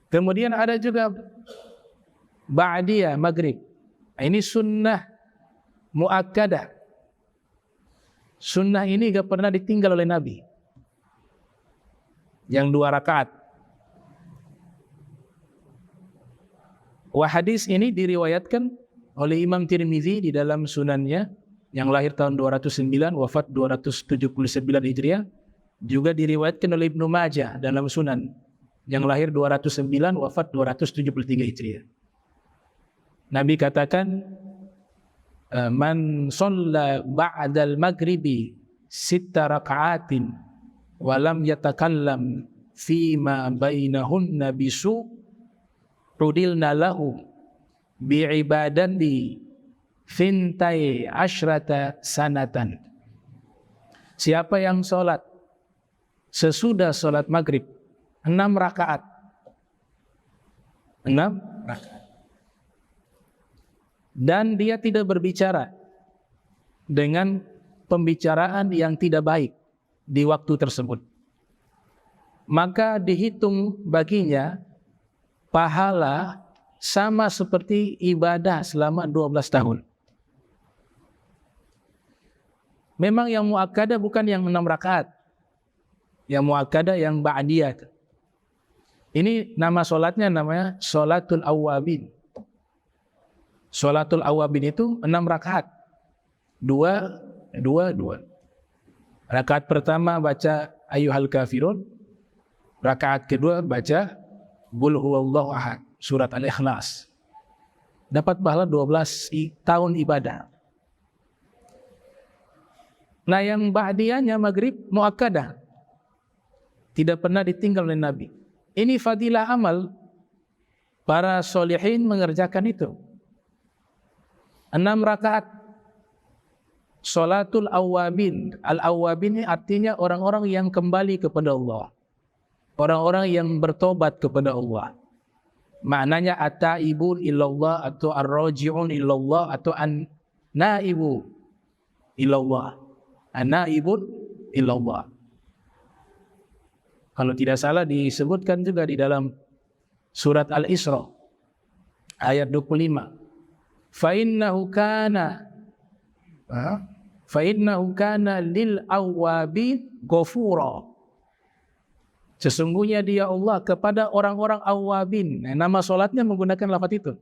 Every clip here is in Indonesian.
Kemudian ada juga ba'diyah maghrib. Ini sunnah muakkadah. Sunnah ini gak pernah ditinggal oleh Nabi. Yang 2 rakaat. Hadis ini diriwayatkan oleh Imam Tirmizi di dalam sunannya, yang lahir tahun 209, wafat 279 Hijriah. Juga diriwayatkan oleh Ibnu Majah dalam sunan, yang lahir 209, wafat 273 Hijriah. Nabi katakan, man shalla ba'dal maghribi 6 raka'atin wa lam yatakallam fima bainahunna bisu udilna lahu bi'ibadati fintai asyrata sanatan. Siapa yang sholat sesudah sholat maghrib 6 rakaat, 6 rakaat, dan dia tidak berbicara dengan pembicaraan yang tidak baik di waktu tersebut, maka dihitung baginya pahala sama seperti ibadah selama 12 tahun. Memang yang muakkadah bukan yang 6 rakaat. Yang muakkadah yang ba'diyah. Ini nama solatnya namanya Sholatul Awwabin. Sholatul Awwabin itu 6 rakaat. 2. Rakaat pertama baca Ayyuhal Kafirun. Rakaat kedua baca Qul Huwallahu Ahad, surat Al-Ikhlas. Dapat pahala 12 tahun ibadah. Nah, yang ba'diyahnya maghrib muakkadah, tidak pernah ditinggal oleh Nabi. Ini fadilah amal para solihin mengerjakan itu. 6 rakaat Sholatul Awwabin. Al-Awwabin ini artinya orang-orang yang kembali kepada Allah, orang-orang yang bertobat kepada Allah. Maknanya at-taibun illallah atau ar-raji'un illallah atau an-naibu illallah. An-naibun illallah. Kalau tidak salah disebutkan juga di dalam surat Al-Isra ayat 25. Fa innahu kana lil awwabin ghafura. Sesungguhnya dia Allah kepada orang-orang awwabin. Nah, nama solatnya menggunakan lafaz itu.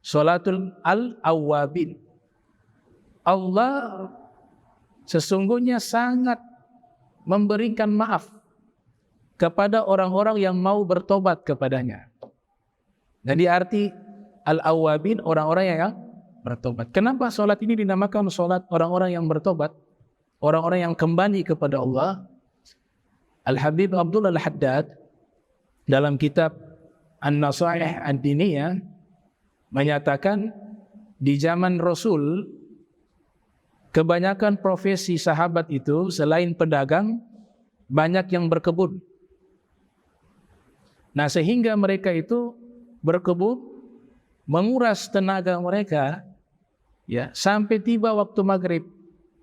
Sholatul al-awwabin. Allah sesungguhnya sangat memberikan maaf kepada orang-orang yang mau bertobat kepadanya. Jadi arti al-awwabin orang-orang yang bertobat. Kenapa solat ini dinamakan solat orang-orang yang bertobat? Orang-orang yang kembali kepada Allah. Al-Habib Abdullah Al-Haddad dalam kitab An-Nasaih Ad-Diniyah menyatakan di zaman Rasul kebanyakan profesi sahabat itu selain pedagang banyak yang berkebun. Nah, sehingga mereka itu berkebun menguras tenaga mereka ya sampai tiba waktu maghrib.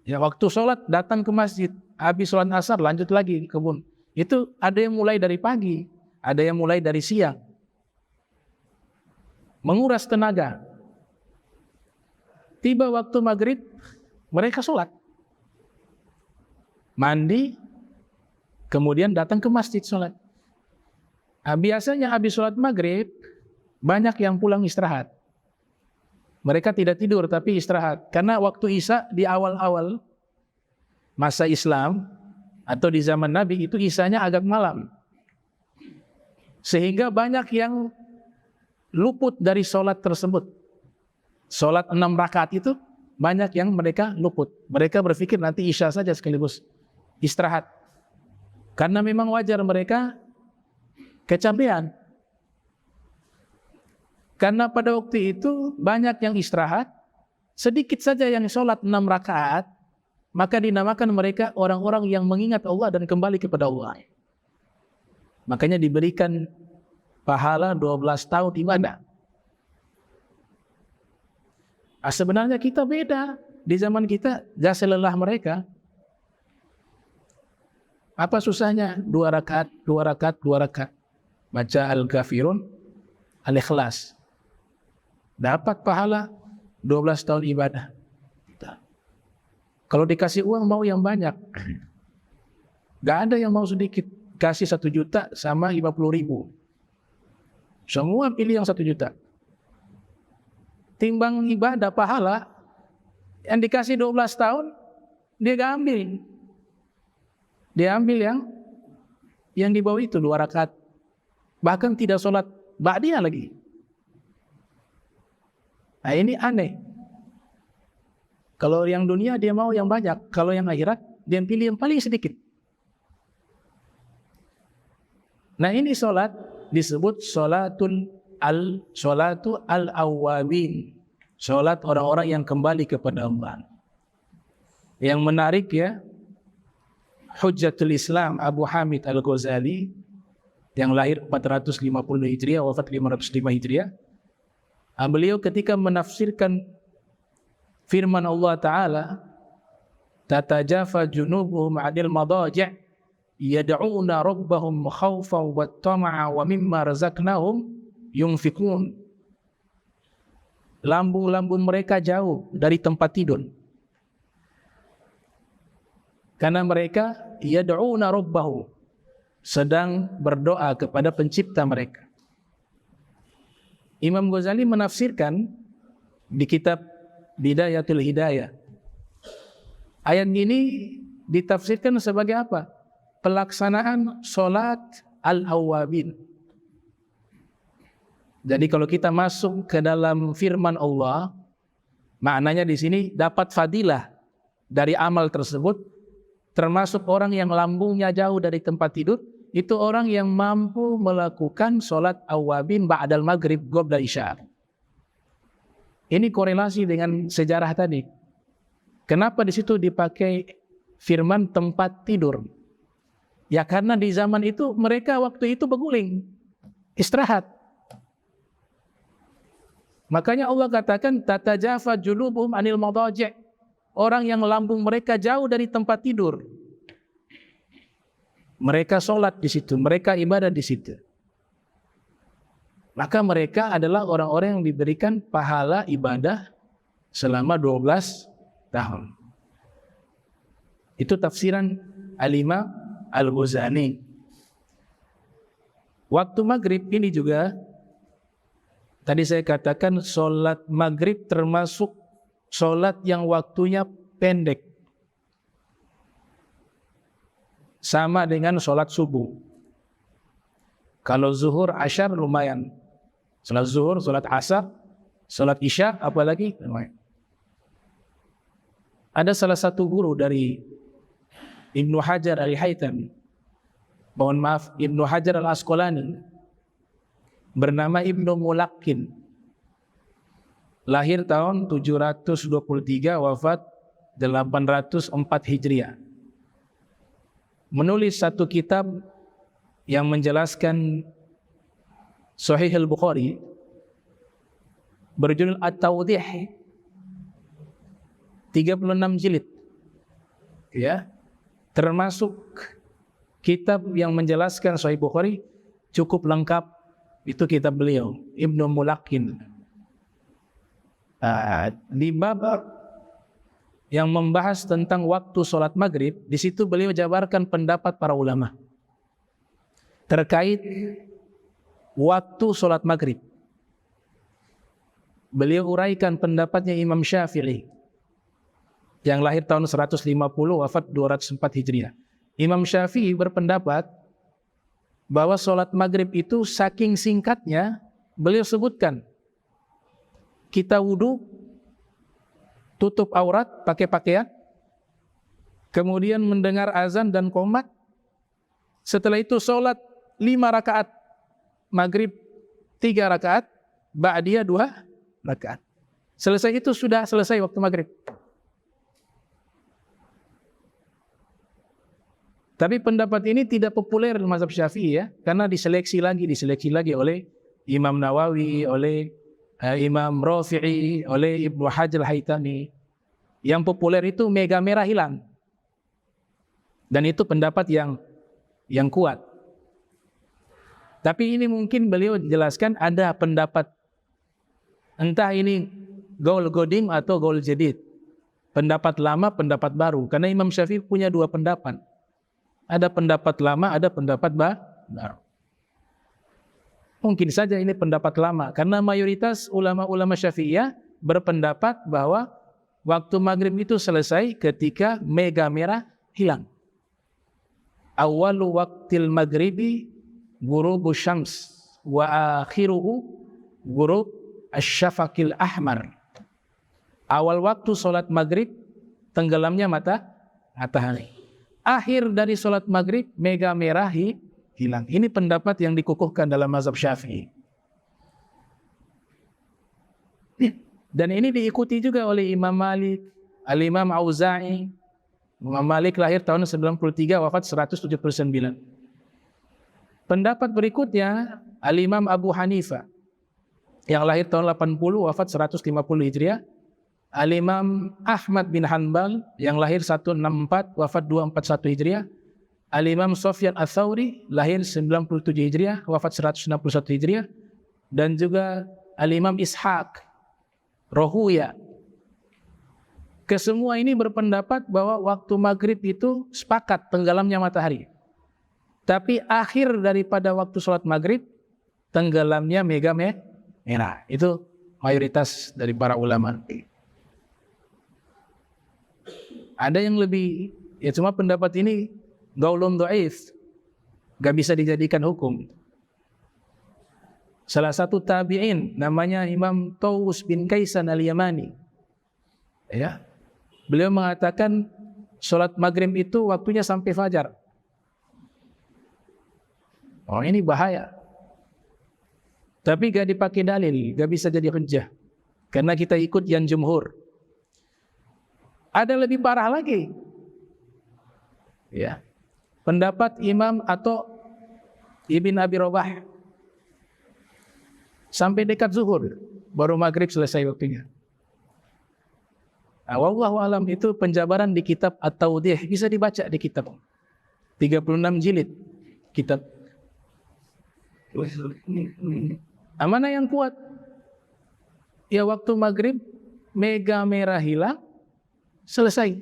Ya, waktu sholat datang ke masjid, habis sholat asar lanjut lagi ke kebun. Itu ada yang mulai dari pagi, ada yang mulai dari siang. Menguras tenaga. Tiba waktu maghrib, mereka sholat. Mandi, kemudian datang ke masjid sholat. Nah, biasanya habis sholat maghrib, banyak yang pulang istirahat. Mereka tidak tidur tapi istirahat. Karena waktu Isya di awal-awal masa Islam, atau di zaman Nabi itu Isyanya agak malam. Sehingga banyak yang luput dari sholat tersebut. Sholat 6 rakaat itu banyak yang mereka luput. Mereka berpikir nanti Isya saja sekaligus istirahat. Karena memang wajar mereka kecapean. Karena pada waktu itu banyak yang istirahat, sedikit saja yang sholat 6 rakaat, maka dinamakan mereka orang-orang yang mengingat Allah dan kembali kepada Allah. Makanya diberikan pahala 12 tahun ibadah. Sebenarnya kita beda. Di zaman kita jasa lelah mereka. Apa susahnya? 2 rakaat, 2 rakaat, 2 rakaat. Baca Al-Kafirun, Al-Ikhlas. Dapat pahala 12 tahun ibadah. Kalau dikasih uang mau yang banyak. Gak ada yang mau sedikit. Kasih 1 juta sama 50.000. Semua pilih yang 1 juta. Timbang ibadah pahala, yang dikasih 12 tahun, dia gak ambil. Dia ambil yang di bawah itu 2 rakaat. Bahkan tidak sholat ba'diyah lagi. Nah ini aneh. Kalau yang dunia dia mau yang banyak. Kalau yang akhirat dia pilih yang paling sedikit. Nah ini sholat disebut salatu al-awwabin. Sholat orang-orang yang kembali kepada Allah. Yang menarik ya, Hujjatul Islam Abu Hamid Al-Ghazali yang lahir 450 Hijriah, wafat 505 Hijriah. Beliau ketika menafsirkan firman Allah Ta'ala, tatajafa junubuhum 'anil madaji' yad'una rabbahum khaufan wa tama'a wa mimma razaqnahum yunfiqun. Lambung-lambung mereka jauh dari tempat tidur. Karena mereka yad'una rabbahum, sedang berdoa kepada pencipta mereka. Imam Ghazali menafsirkan di kitab Bidayatul Hidayah. Ayat ini ditafsirkan sebagai apa? Pelaksanaan sholat al-awwabin. Jadi kalau kita masuk ke dalam firman Allah, maknanya di sini dapat fadilah dari amal tersebut, termasuk orang yang lambungnya jauh dari tempat tidur, itu orang yang mampu melakukan sholat awwabin ba'dal maghrib qabla isya. Ini korelasi dengan sejarah tadi. Kenapa di situ dipakai firman tempat tidur? Ya karena di zaman itu mereka waktu itu berguling, istirahat. Makanya Allah katakan tatajafa junubuhum 'anil madaji'. Orang yang lambung mereka jauh dari tempat tidur. Mereka sholat di situ, mereka ibadah di situ. Maka mereka adalah orang-orang yang diberikan pahala ibadah selama 12 tahun. Itu tafsiran Al-Imam Al-Ghazali. Waktu maghrib ini juga, tadi saya katakan sholat maghrib termasuk sholat yang waktunya pendek. Sama dengan sholat subuh. Kalau zuhur, asyar lumayan. Sholat zuhur, sholat asar, sholat isya, apalagi lumayan. Ada salah satu guru dari Ibnu Hajar Al-Haytami, mohon maaf, Ibnu Hajar Al-Asqalani, bernama Ibnu Mulaqin. Lahir tahun 723, wafat 804 Hijriah. Menulis satu kitab yang menjelaskan Sahih Al-Bukhari berjudul At-Tawdih, 36 jilid. Ya, termasuk kitab yang menjelaskan Sahih Bukhari cukup lengkap, itu kitab beliau Ibnu Mulaqin. Di bab yang membahas tentang waktu sholat maghrib, di situ beliau jabarkan pendapat para ulama terkait waktu sholat maghrib. Beliau uraikan pendapatnya Imam Syafi'i yang lahir tahun 150, wafat 204 Hijriah. Imam Syafi'i berpendapat bahwa sholat maghrib itu saking singkatnya, beliau sebutkan kita wudhu, tutup aurat pakai pakaian, kemudian mendengar azan dan qomat, setelah itu sholat 5 rakaat, maghrib 3 rakaat, ba'diyah 2 rakaat. Selesai itu sudah selesai waktu maghrib. Tapi pendapat ini tidak populer di mazhab Syafi'i ya, karena diseleksi lagi oleh Imam Nawawi, oleh Imam Rafi'i, oleh Ibnu Hajar Al-Haytami. Yang populer itu mega merah hilang. Dan itu pendapat yang kuat. Tapi ini mungkin beliau jelaskan ada pendapat, entah ini gaul godim atau gaul jadid, pendapat lama, pendapat baru. Karena Imam Syafi'i punya dua pendapat. Ada pendapat lama, ada pendapat baru. Mungkin saja ini pendapat lama, karena mayoritas ulama-ulama Syafi'iyah berpendapat bahwa waktu maghrib itu selesai ketika mega merah hilang. Awalu waqtil maghribi ghurubu syams wa akhiruhu ghurub asy-syafaqil ahmar. Awal waktu sholat maghrib tenggelamnya matahari. Akhir dari sholat maghrib mega merah hilang. Ini pendapat yang dikukuhkan dalam mazhab Syafi'i. Dan ini diikuti juga oleh Imam Malik, Al-Imam Auza'i. Imam Malik lahir tahun 93, wafat 179. Pendapat berikutnya Al-Imam Abu Hanifah yang lahir tahun 80, wafat 150 Hijriah. Al-Imam Ahmad bin Hanbal yang lahir 164, wafat 241 Hijriah. Al-Imam Sufyan Ats-Tsauri lahir 97 Hijriah, wafat 161 Hijriah. Dan juga Al-Imam Ishaq Rohuya. Kesemua ini berpendapat bahwa waktu maghrib itu sepakat tenggelamnya matahari. Tapi akhir daripada waktu sholat maghrib tenggelamnya mega merah. Itu mayoritas dari para ulama. Ada yang lebih, ya cuma pendapat ini gaulun dhaif, gak bisa dijadikan hukum. Salah satu tabi'in namanya Imam Tawus bin Kaisan al-Yamani, ya, beliau mengatakan sholat maghrib itu waktunya sampai fajar. Oh, ini bahaya. Tapi gak dipakai dalil, gak bisa jadi hujjah, karena kita ikut yang jumhur. Ada lebih parah lagi, ya, pendapat Imam atau Ibn Abi Robah, sampai dekat zuhur baru maghrib selesai waktunya. Nah, wallahu alam, itu penjabaran di kitab At-Tawdih, bisa dibaca di kitab 36 jilid kitab. Mana yang kuat? Ya waktu maghrib mega merah hilang, selesai.